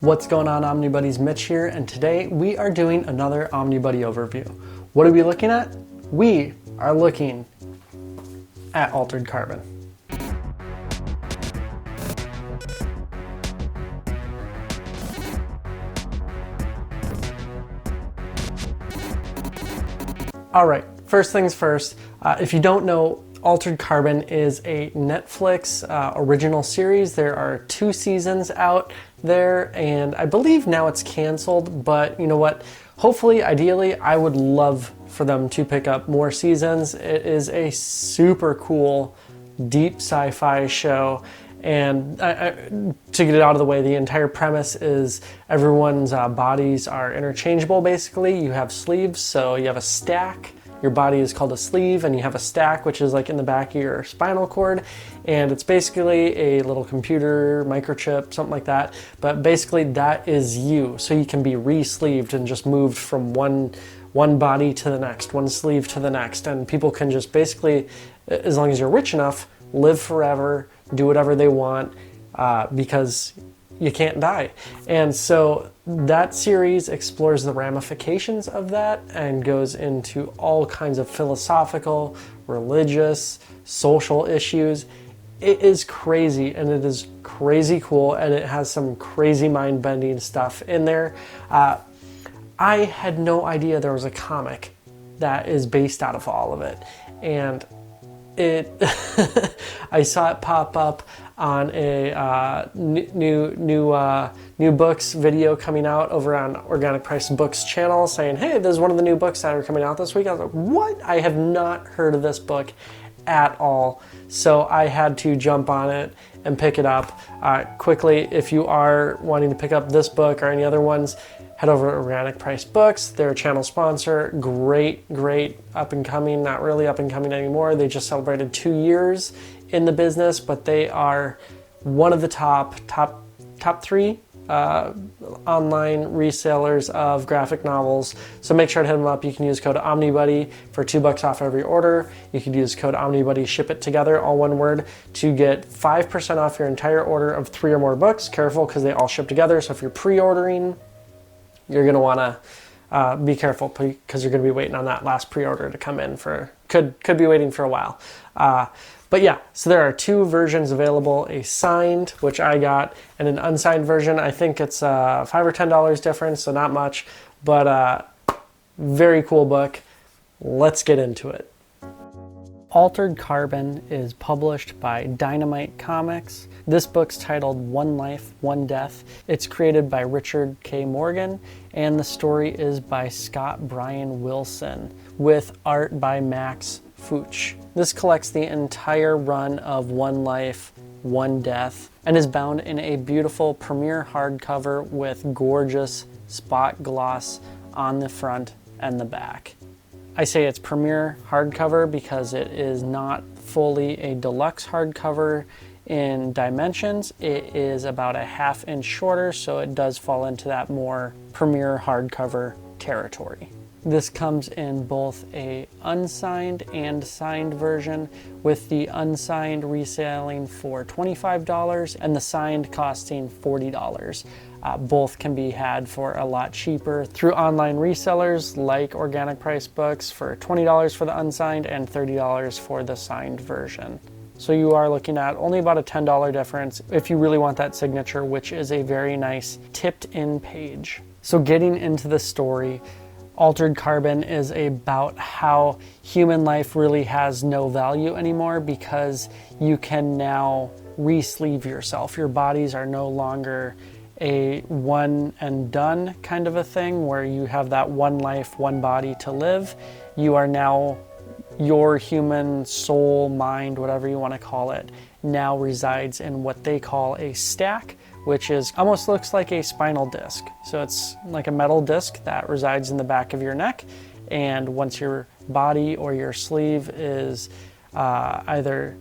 What's going on, Omnibuddies? Mitch here, and today we are doing another Omnibuddy overview. What are we looking at? We are looking at altered carbon. All right, first things first, if you don't know, Altered Carbon is a Netflix original series. There are 2 seasons out there, and I believe now it's canceled, but you know what? Hopefully, ideally, I would love for them to pick up more seasons. It is a super cool, deep sci-fi show, and to get it out of the way, the entire premise is everyone's bodies are interchangeable, basically. You have sleeves, so you have a stack. Your body is called a sleeve, and you have a stack, which is like in the back of your spinal cord, and it's basically a little computer, microchip, something like that, but basically that is you. So you can be re-sleeved and just moved from one body to the next, one sleeve to the next, and people can just basically, as long as you're rich enough, live forever, do whatever they want, because you can't die. And so that series explores the ramifications of that and goes into all kinds of philosophical, religious, social issues. It is crazy, and it is crazy cool, and it has some crazy mind-bending stuff in there. I had no idea there was a comic that is based out of all of it, and I saw it pop up on a new books video coming out over on Organic Price Books channel, saying, hey, there's one of the new books that are coming out this week. I was like, what? I have not heard of this book at all. So I had to jump on it and pick it up quickly. If you are wanting to pick up this book or any other ones, head over to Organic Price Books. They're a channel sponsor. Great up and coming. Not really up and coming anymore. They just celebrated 2 years in the business, but they are one of the top 3 online resellers of graphic novels. So make sure to hit them up. You can use code Omnibuddy for $2 off every order. You can use code Omnibuddy, ship it together, all one word, to get 5% off your entire order of 3 or more books. Careful, because they all ship together. So if you're pre-ordering, you're going to want to be careful, because you're going to be waiting on that last pre-order to come in for, could be waiting for a while. But yeah, so there are 2 versions available, a signed, which I got, and an unsigned version. I think it's $5 or $10 difference, so not much, but very cool book. Let's get into it. Altered Carbon is published by Dynamite Comics. This book's titled One Life, One Death. It's created by Richard K. Morgan, and the story is by Scott Bryan Wilson, with art by Max Fuchs. This collects the entire run of One Life, One Death, and is bound in a beautiful premiere hardcover with gorgeous spot gloss on the front and the back. I say it's premiere hardcover because it is not fully a deluxe hardcover in dimensions. It is about a ½ inch shorter, so it does fall into that more premiere hardcover territory. This comes in both a unsigned and signed version, with the unsigned reselling for $25 and the signed costing $40. Both can be had for a lot cheaper through online resellers like Organic Price Books for $20 for the unsigned and $30 for the signed version. So you are looking at only about a $10 difference if you really want that signature, which is a very nice tipped in page. So getting into the story, Altered Carbon is about how human life really has no value anymore, because you can now re-sleeve yourself. Your bodies are no longer a one and done kind of a thing where you have that one life, one body to live. You are now, your human soul, mind, whatever you want to call it, now resides in what they call a stack, which is almost looks like a spinal disc. So it's like a metal disc that resides in the back of your neck, and once your body or your sleeve is either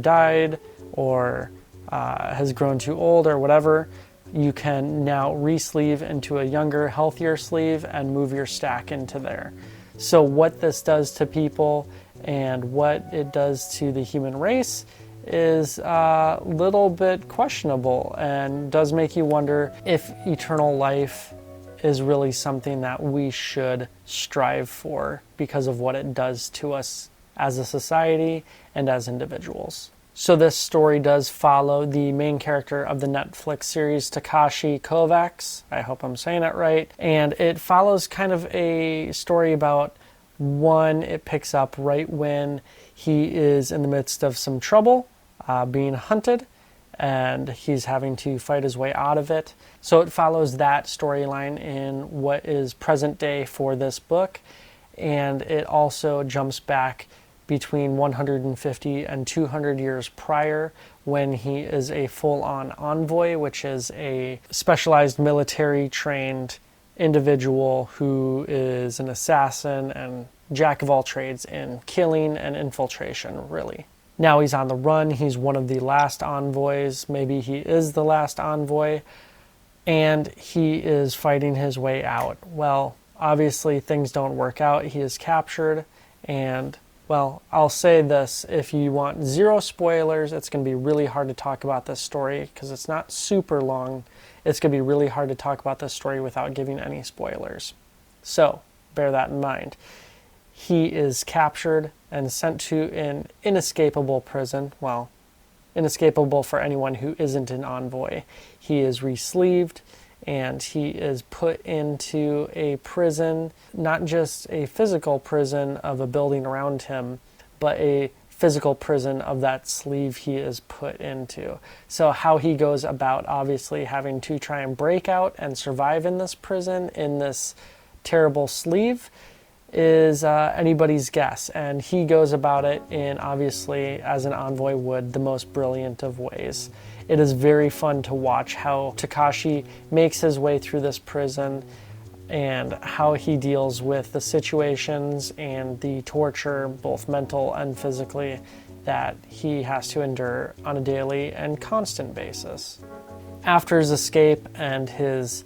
died or has grown too old or whatever, you can now re-sleeve into a younger, healthier sleeve and move your stack into there. So what this does to people and what it does to the human race is a little bit questionable and does make you wonder if eternal life is really something that we should strive for because of what it does to us as a society and as individuals. So this story does follow the main character of the Netflix series, Takashi Kovacs. I hope I'm saying it right. And it follows kind of a story about it picks up right when he is in the midst of some trouble, being hunted, and he's having to fight his way out of it. So it follows that storyline in what is present day for this book, and it also jumps back between 150 and 200 years prior when he is a full-on envoy, which is a specialized military-trained individual who is an assassin and jack of all trades in killing and infiltration, really. Now he's on the run. He's one of the last envoys. Maybe he is the last envoy. And he is fighting his way out. Well, obviously things don't work out. He is captured. And, well, I'll say this. If you want zero spoilers, it's going to be really hard to talk about this story because it's not super long. It's going to be really hard to talk about this story without giving any spoilers. So, bear that in mind. He is captured and sent to an inescapable prison. Well, inescapable for anyone who isn't an envoy. He is re-sleeved and he is put into a prison, not just a physical prison of a building around him, but a physical prison of that sleeve he is put into. So how he goes about obviously having to try and break out and survive in this prison, in this terrible sleeve, is anybody's guess, and he goes about it in, obviously, as an envoy would, the most brilliant of ways. It is very fun to watch how Takashi makes his way through this prison and how he deals with the situations and the torture, both mental and physically, that he has to endure on a daily and constant basis. After his escape and his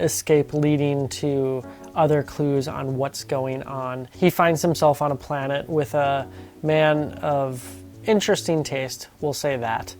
escape leading to other clues on what's going on, he finds himself on a planet with a man of interesting taste, we'll say that.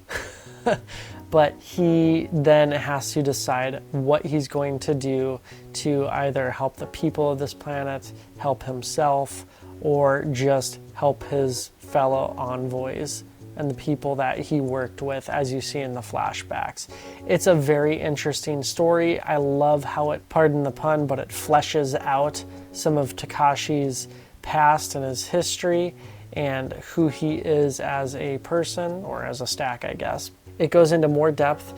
But he then has to decide what he's going to do to either help the people of this planet, help himself, or just help his fellow envoys and the people that he worked with, as you see in the flashbacks. It's a very interesting story. I love how it, pardon the pun, but it fleshes out some of Takashi's past and his history and who he is as a person, or as a stack, I guess. It goes into more depth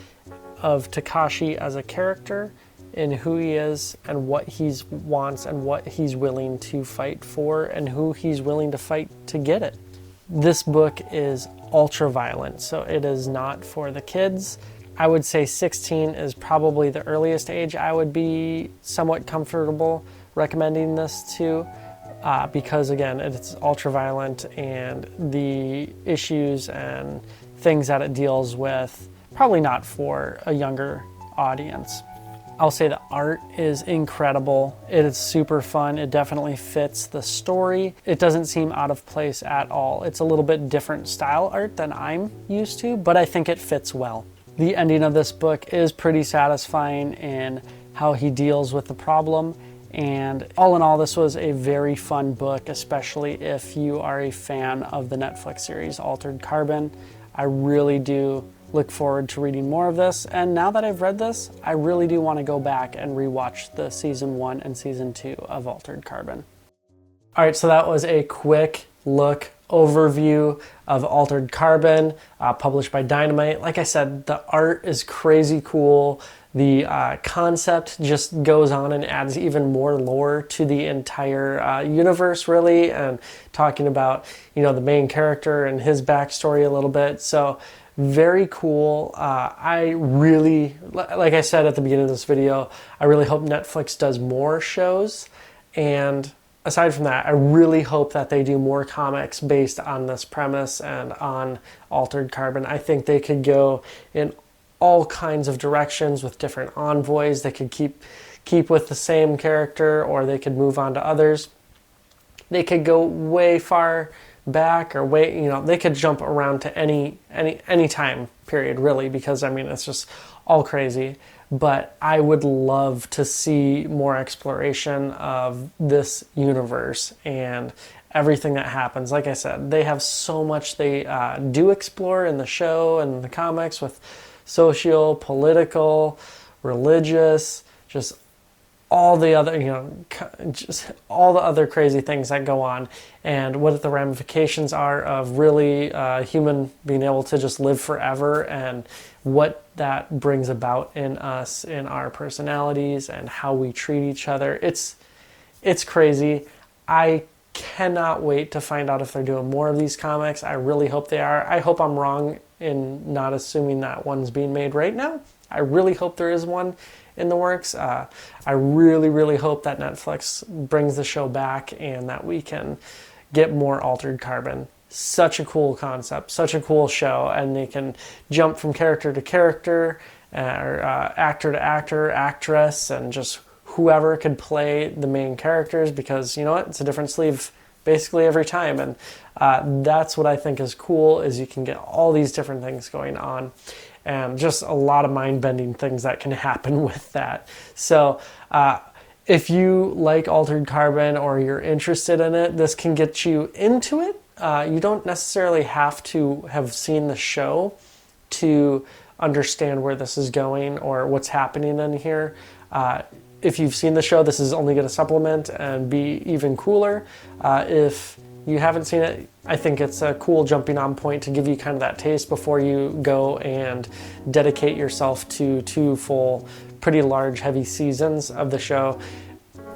of Takashi as a character, in who he is and what he wants and what he's willing to fight for and who he's willing to fight to get it. This book is ultra violent, so it is not for the kids. I would say 16 is probably the earliest age I would be somewhat comfortable recommending this to, because again, it's ultra violent and the issues and things that it deals with, probably not for a younger audience. I'll say the art is incredible. It is super fun. It definitely fits the story. It doesn't seem out of place at all. It's a little bit different style art than I'm used to, but I think it fits well. The ending of this book is pretty satisfying in how he deals with the problem. And all in all, this was a very fun book, especially if you are a fan of the Netflix series Altered Carbon. I really do look forward to reading more of this, and now that I've read this, I really do want to go back and rewatch the season 1 and season 2 of Altered Carbon. Alright, so that was a quick look overview of Altered Carbon, published by Dynamite. Like I said, the art is crazy cool. The concept just goes on and adds even more lore to the entire universe, really, and talking about, you know, the main character and his backstory a little bit. So very cool. I really, like I said at the beginning of this video, I really hope Netflix does more shows. And aside from that, I really hope that they do more comics based on this premise and on Altered Carbon. I think they could go in all kinds of directions with different envoys. They could keep with the same character, or they could move on to others. They could go way far back or wait, you know, they could jump around to any time period, really, because I mean, it's just all crazy. But I would love to see more exploration of this universe and everything that happens. Like I said, they have so much they do explore in the show and the comics with social, political, religious, just all the other, you know, just all the other crazy things that go on, and what the ramifications are of really human being able to just live forever, and what that brings about in us, in our personalities, and how we treat each other. It's crazy. I cannot wait to find out if they're doing more of these comics. I really hope they are. I hope I'm wrong in not assuming that one's being made right now. I really hope there is one in the works. I really, really hope that Netflix brings the show back and that we can get more Altered Carbon. Such a cool concept, such a cool show, and they can jump from character to character, or actor to actor, actress, and just whoever could play the main characters, because you know what, it's a different sleeve basically every time, and that's what I think is cool, is you can get all these different things going on, and just a lot of mind-bending things that can happen with that. So if you like Altered Carbon or you're interested in it, this can get you into it. You don't necessarily have to have seen the show to understand where this is going or what's happening in here. If you've seen the show, this is only going to supplement and be even cooler. If you haven't seen it, I think it's a cool jumping on point to give you kind of that taste before you go and dedicate yourself to 2 full, pretty large, heavy seasons of the show.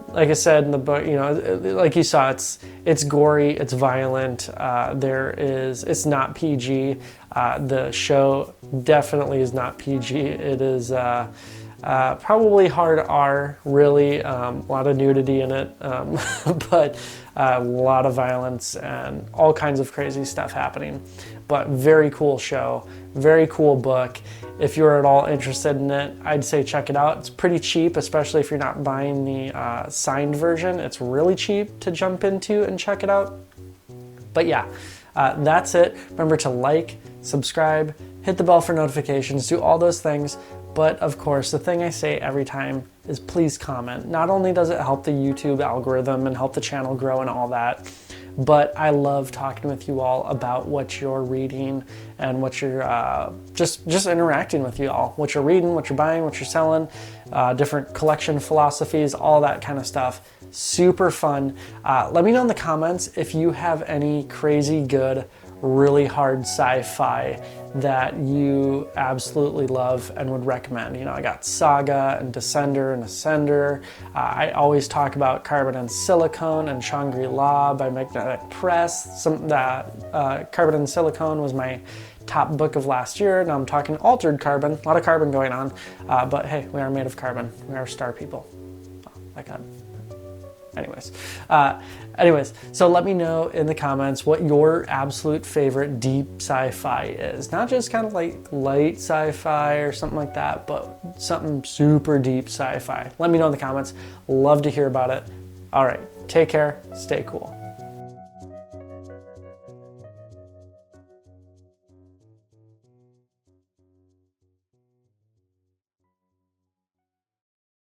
Like I said in the book, you know, like you saw, it's gory, it's violent. It's not PG. The show definitely is not PG. It is probably hard R, really. A lot of nudity in it, but a lot of violence and all kinds of crazy stuff happening. But very cool show, very cool book. If you're at all interested in it, I'd say check it out. It's pretty cheap, especially if you're not buying the signed version. It's really cheap to jump into and check it out. But yeah, that's it. Remember to like, subscribe, hit the bell for notifications, do all those things. But of course, the thing I say every time is please comment. Not only does it help the YouTube algorithm and help the channel grow and all that, but I love talking with you all about what you're reading and what you're just interacting with you all. What you're reading, what you're buying, what you're selling, different collection philosophies, all that kind of stuff. Super fun. Let me know in the comments if you have any crazy good, really hard sci-fi that you absolutely love and would recommend. You know, I got Saga and Descender and Ascender. I always talk about Carbon and Silicone and Shangri-La by Magnetic Press. Carbon and Silicone was my top book of last year. Now I'm talking Altered Carbon. A lot of carbon going on. But hey, we are made of carbon. We are star people. Oh, thank God. Anyways, so let me know in the comments what your absolute favorite deep sci-fi is. Not just kind of like light sci-fi or something like that, but something super deep sci-fi. Let me know in the comments. Love to hear about it. All right, take care, stay cool.